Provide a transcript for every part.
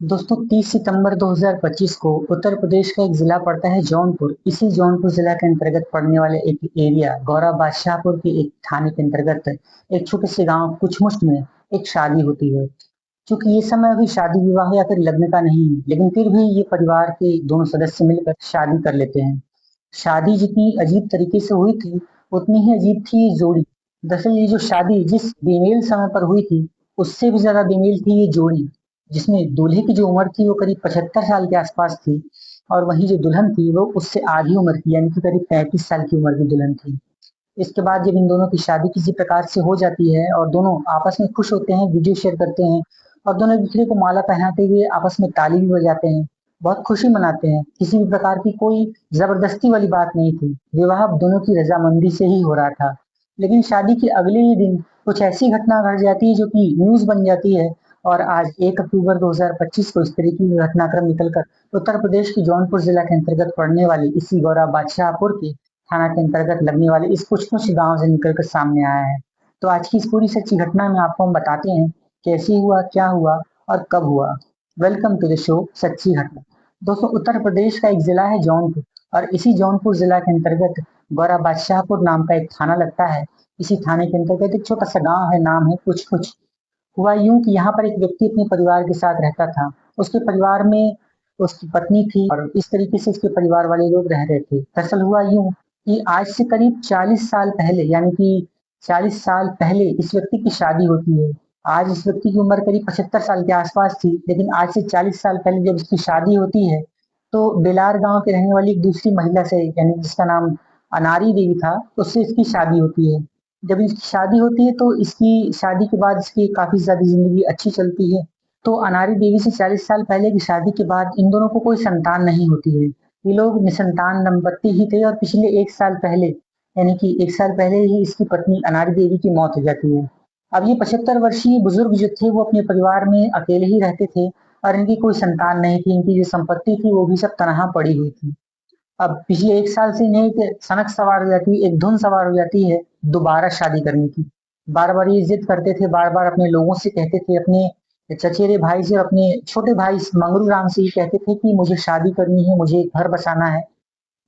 दोस्तों 30 सितंबर 2025 को उत्तर प्रदेश का एक जिला पड़ता है जौनपुर। इसी जौनपुर जिला के अंतर्गत पड़ने वाले एक एरिया गौरा बादशाहपुर के एक थाने के अंतर्गत एक छोटे से गांव कुछमुष्ट में एक शादी होती है। क्योंकि ये समय अभी शादी विवाह या फिर लग्न का नहीं है, लेकिन फिर भी ये परिवार के दोनों सदस्य मिलकर शादी कर लेते हैं। शादी जितनी अजीब तरीके से हुई थी, उतनी ही अजीब थी ये जोड़ी। दरअसल ये जो शादी जिस बेमेल समय पर हुई थी, उससे भी ज्यादा बेमेल थी ये जोड़ी, जिसमें दूल्हे की जो उम्र थी वो करीब 75 साल के आसपास थी, और वहीं जो दुल्हन थी वो उससे आधी उम्र की यानी कि करीब 35 साल की उम्र की दुल्हन थी। इसके बाद जब इन दोनों की शादी किसी प्रकार से हो जाती है और दोनों आपस में खुश होते हैं, वीडियो शेयर करते हैं और दोनों एक दूसरे को माला पहनाते हुए आपस में ताली भी बजाते हैं, बहुत खुशी मनाते हैं। किसी भी प्रकार की कोई जबरदस्ती वाली बात नहीं थी, विवाह दोनों की रजामंदी से ही हो रहा था। लेकिन शादी के अगले ही दिन कुछ ऐसी घटना घट जाती है जो कि न्यूज बन जाती है, और आज 1 अक्टूबर 2025 को इस तरीके की घटनाक्रम निकलकर उत्तर प्रदेश की जौनपुर जिला के अंतर्गत पड़ने वाली इसी गौरा बादशाहपुर के थाना के अंतर्गत लगने वाले इस कुछ गांव से निकलकर सामने आया है। तो आज की इस पूरी सच्ची घटना में आपको हम बताते हैं कैसे हुआ, क्या हुआ और कब हुआ। वेलकम टू द शो सच्ची घटना। दोस्तों, उत्तर प्रदेश का एक जिला है जौनपुर, और इसी जौनपुर जिला के अंतर्गत गौरा बादशाहपुर नाम का एक थाना लगता है। इसी थाने के अंतर्गत एक छोटा सा गांव है, नाम है कुछ कुछ। हुआ यूं कि यहाँ पर एक व्यक्ति अपने परिवार के साथ रहता था। उसके परिवार में उसकी पत्नी थी और इस तरीके से उसके परिवार वाले लोग रह रहे थे। दरअसल हुआ यूं कि आज से करीब 40 साल पहले, यानी कि 40 साल पहले इस व्यक्ति की शादी होती है। आज इस व्यक्ति की उम्र करीब 75 साल के आसपास थी, लेकिन आज से 40 साल पहले जब इसकी शादी होती है, तो बेलार गांव के रहने वाली एक दूसरी महिला से, यानी जिसका नाम अनारी देवी था, उससे इसकी शादी होती है। जब इसकी शादी होती है तो इसकी शादी के बाद इसकी काफी ज्यादा जिंदगी अच्छी चलती है। तो अनारी देवी से 40 साल पहले की शादी के बाद इन दोनों को कोई संतान नहीं होती है। ये लोग निसंतान दंपत्ति ही थे, और पिछले 1 साल पहले, यानी कि 1 साल पहले ही इसकी पत्नी अनारी देवी की मौत हो जाती है। अब ये 75 वर्षीय बुजुर्ग जो थे वो अपने परिवार में अकेले ही रहते थे, और इनकी कोई संतान नहीं थी। इनकी जो संपत्ति थी वो भी सब तनहा पड़ी हुई थी। अब पिछले 1 साल से इन्हें एक सनक सवार हो जाती है, एक धुन सवार हो जाती है दोबारा शादी करने की। बार बार ये जिद करते थे, बार बार अपने लोगों से कहते थे, अपने चचेरे भाई से और अपने छोटे भाई मंगरू राम से ही कहते थे कि मुझे शादी करनी है, मुझे एक घर बसाना है।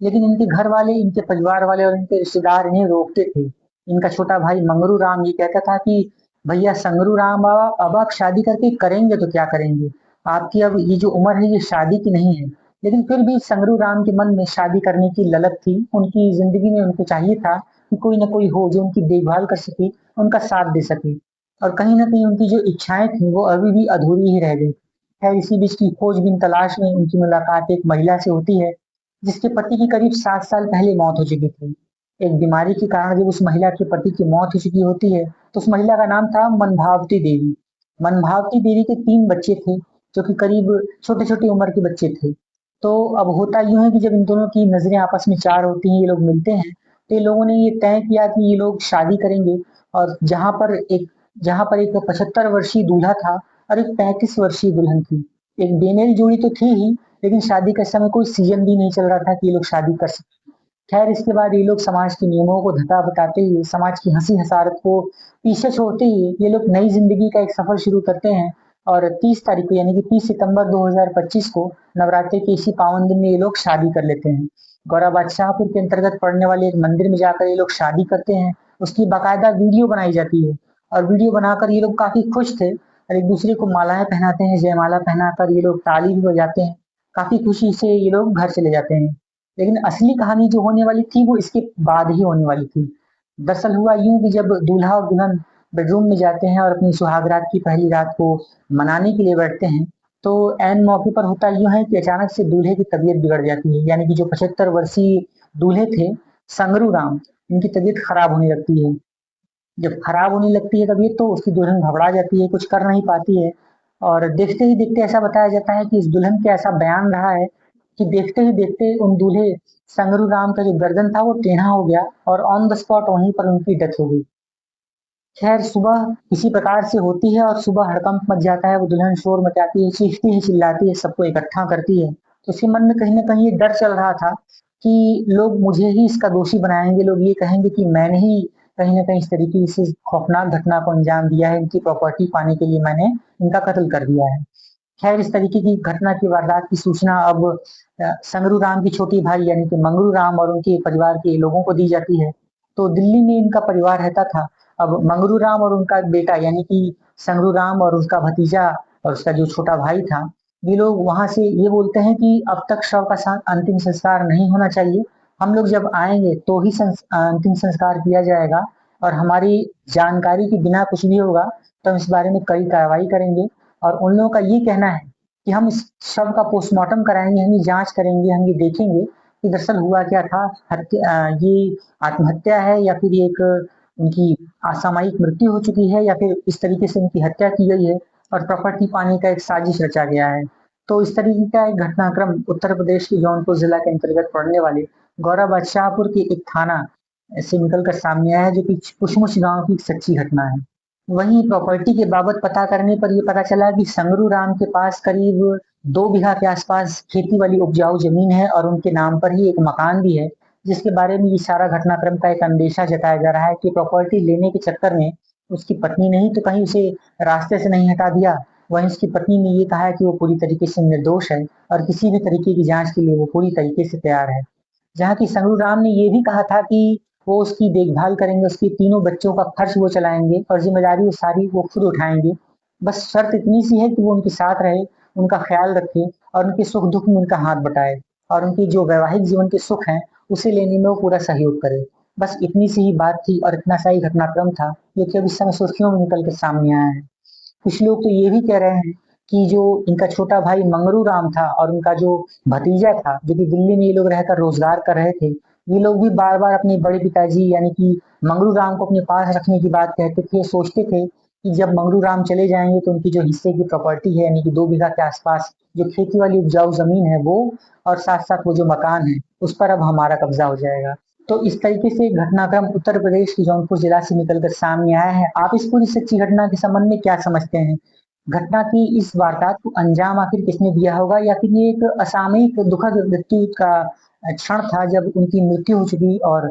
लेकिन इनके घर वाले, इनके परिवार वाले और इनके रिश्तेदार इन्हें रोकते थे। इनका छोटा भाई मंगरू राम ये कहता था कि भैया संगरू राम बाबा, अब आप शादी करके करेंगे तो क्या करेंगे, आपकी अब ये जो उम्र है ये शादी की नहीं है। लेकिन फिर भी संगरू राम के मन में शादी करने की ललक थी। उनकी जिंदगी में उनको चाहिए था कि कोई ना कोई हो जो उनकी देखभाल कर सके, उनका साथ दे सके। और कहीं ना कहीं उनकी जो इच्छाएं थी वो अभी भी अधूरी ही रह गई। खैर, इसी बीच की खोजबीन तलाश में उनकी मुलाकात एक महिला से होती है, जिसके पति की करीब 7 साल पहले मौत हो चुकी थी। एक बीमारी के कारण जब उस महिला के पति की मौत हो चुकी होती है, तो उस महिला का नाम था मनभावती देवी। मनभावती देवी के 3 बच्चे थे, जो कि करीब छोटे छोटे उम्र के बच्चे थे। तो अब होता यूं है कि जब इन दोनों की नजरें आपस में चार होती हैं, ये लोग मिलते हैं, तो ये लोगों ने ये तय किया कि ये लोग शादी करेंगे। और जहां पर एक 75 वर्षीय दूल्हा था और एक 35 वर्षीय दुल्हन थी। एक बेमेल जोड़ी तो थी ही, लेकिन शादी के समय कोई सीजन भी नहीं चल रहा था कि ये लोग शादी कर सके। खैर, इसके बाद ये लोग समाज के नियमों को धक्का बताते हुए, समाज की हंसी हसारत को पीछे छोड़ते हुए ये लोग नई जिंदगी का एक सफर शुरू करते हैं। और 30 तारीख को, यानी कि 30 सितंबर 2025 को, नवरात्रि के इसी पावन दिन में ये लोग शादी कर लेते हैं। गौरा बादशाहपुर के अंतर्गत पड़ने वाले एक मंदिर में जाकर ये लोग शादी करते हैं। उसकी बाकायदा वीडियो बनाई जाती है, और वीडियो बनाकर ये लोग काफी खुश थे और एक दूसरे को मालाएं पहनाते हैं, जयमाला पहनाकर ये लोग ताली भी बजाते हैं। काफी खुशी से ये लोग घर चले जाते हैं। लेकिन असली कहानी जो होने वाली थी वो इसके बाद ही होने वाली थी। दरअसल हुआ यूं कि जब दूल्हा और दुल्हन बेडरूम में जाते हैं और अपनी सुहागरात की पहली रात को मनाने के लिए बैठते हैं, तो ऐन मौके पर होता यूं है कि अचानक से दूल्हे की तबीयत बिगड़ जाती है। यानी कि जो 75 वर्षीय दूल्हे थे, संगरू राम, इनकी तबीयत खराब होने लगती है। जब खराब होने लगती है तबीयत, तो उसकी दुल्हन घबरा जाती है, कुछ कर नहीं पाती है। और देखते ही देखते ऐसा बताया जाता है कि इस दुल्हन का ऐसा बयान रहा है कि देखते ही देखते उन दूल्हे संगरू राम का जो गर्दन था वो टेढ़ा हो गया, और ऑन द स्पॉट वहीं पर उनकी डेथ हो गई। खैर, सुबह किसी प्रकार से होती है और सुबह हड़कंप मच जाता है। वो दुल्हन शोर मचाती है, चीखती है, चिल्लाती है, सबको इकट्ठा करती है। तो उसके मन में कहीं ना कहीं ये डर चल रहा था कि लोग मुझे ही इसका दोषी बनाएंगे, लोग ये कहेंगे कि मैंने ही कहीं ना कहीं इस तरीके से खौफनाक घटना को अंजाम दिया है, इनकी प्रॉपर्टी पाने के लिए मैंने इनका कत्ल कर दिया है। खैर, इस तरीके की घटना की वारदात की सूचना अब संगरू राम की छोटी भाई यानी कि मंगरू राम और उनके परिवार के लोगों को दी जाती है। तो दिल्ली में इनका परिवार रहता था। अब मंगरू राम और उनका बेटा यानी कि संगरू राम और उसका भतीजा और उसका जो छोटा भाई था, ये लोग वहां से ये बोलते हैं कि अब तक शव का अंतिम संस्कार नहीं होना चाहिए। हम लोग जब आएंगे तो ही अंतिम संस्कार किया जाएगा, और हमारी जानकारी के बिना कुछ भी होगा तो हम इस बारे में कड़ी कार्रवाई करेंगे। और उन लोगों का ये कहना है कि हम इस शव का पोस्टमार्टम कराएंगे, हम ये जांच करेंगे, हम ये देखेंगे कि दरअसल हुआ क्या था। ये आत्महत्या है या फिर ये एक उनकी असामयिक मृत्यु हो चुकी है, या फिर इस तरीके से उनकी हत्या की गई है और प्रॉपर्टी पाने का एक साजिश रचा गया है। तो इस तरीके का एक घटनाक्रम उत्तर प्रदेश के जौनपुर जिला के अंतर्गत पड़ने वाले गौरव बादशाहपुर के एक थाना से निकल कर सामने आया है, जो कि कुशमुश गांव की एक सच्ची घटना है। वहीं प्रॉपर्टी के बाबत पता करने पर ये पता चला कि संगरू राम के पास करीब 2 बीघा के आसपास खेती वाली उपजाऊ जमीन है और उनके नाम पर ही एक मकान भी है, जिसके बारे में ये सारा घटनाक्रम का एक अंदेशा जताया जा रहा है कि प्रॉपर्टी लेने के चक्कर में उसकी पत्नी ने ही तो कहीं उसे रास्ते से नहीं हटा दिया। वहीं उसकी पत्नी ने ये कहा है कि वो पूरी तरीके से निर्दोष है और किसी भी तरीके की जांच के लिए वो पूरी तरीके से तैयार है। जहाँ की संगरू राम ने ये भी कहा था कि वो उसकी देखभाल करेंगे, उसके तीनों बच्चों का खर्च वो चलाएंगे और जिम्मेदारी वो सारी वो खुद उठाएंगे। बस शर्त इतनी सी है कि वो उनके साथ रहे, उनका ख्याल रखे और उनके सुख दुख में उनका हाथ बटाए, और उनकी जो वैवाहिक जीवन के सुख हैं उसे लेने में वो पूरा सहयोग करे। बस इतनी सी ही बात थी और इतना सा ही घटनाक्रम था, जो कि अब इस समय सुर्खियों में निकल के सामने आया है। कुछ लोग तो ये भी कह रहे हैं कि जो इनका छोटा भाई मंगरू राम था और उनका जो भतीजा था, जो कि दिल्ली में ये लोग रहकर रोजगार कर रहे थे, ये लोग भी बार बार अपने बड़े पिताजी यानी कि मंगरू राम को अपने पास रखने की बात कहते थे। सोचते थे कि जब मंगरू राम चले जाएंगे तो उनकी जो हिस्से की प्रॉपर्टी है यानी कि 2 बीघा के आसपास जो खेती वाली उपजाऊ जमीन है वो, और साथ साथ वो जो मकान है उस पर अब हमारा कब्जा हो जाएगा। तो इस तरीके से घटनाक्रम उत्तर प्रदेश के जौनपुर जिला से निकलकर सामने आया है। आप इस पूरी सच्ची घटना के संबंध में क्या समझते हैं? घटना की इस वारदात को अंजाम आखिर किसने दिया होगा, या फिर ये एक असामयिक दुखद मृत्यु का क्षण था जब उनकी मृत्यु हो चुकी और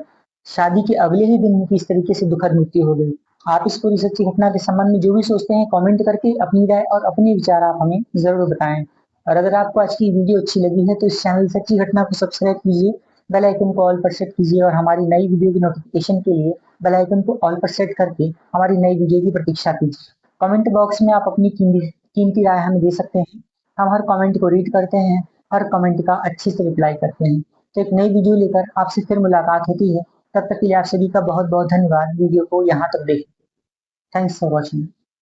शादी के अगले ही दिन उनकी इस तरीके से दुखद मृत्यु हो गई? आप इस पूरी सच्ची घटना के संबंध में जो भी सोचते हैं कमेंट करके अपनी राय और अपने विचार आप हमें जरूर बताएं। और अगर आपको आज की वीडियो अच्छी लगी है तो इस चैनल सच्ची घटना को सब्सक्राइब कीजिए, बेल आइकन को ऑल पर सेट कीजिए और हमारी नई वीडियो की नोटिफिकेशन के लिए बेल आइकन को ऑल पर सेट करके हमारी नई वीडियो की प्रतीक्षा कीजिए। कमेंट बॉक्स में आप अपनी कीमती राय हमें दे सकते हैं। हम हर कमेंट को रीड करते हैं, हर कमेंट का अच्छे से रिप्लाई करते हैं। तो एक नई वीडियो लेकर आपसे फिर मुलाकात होती है। तब तक के लिए आप सभी का बहुत बहुत धन्यवाद वीडियो को यहाँ तक देखें। Thanks for watching.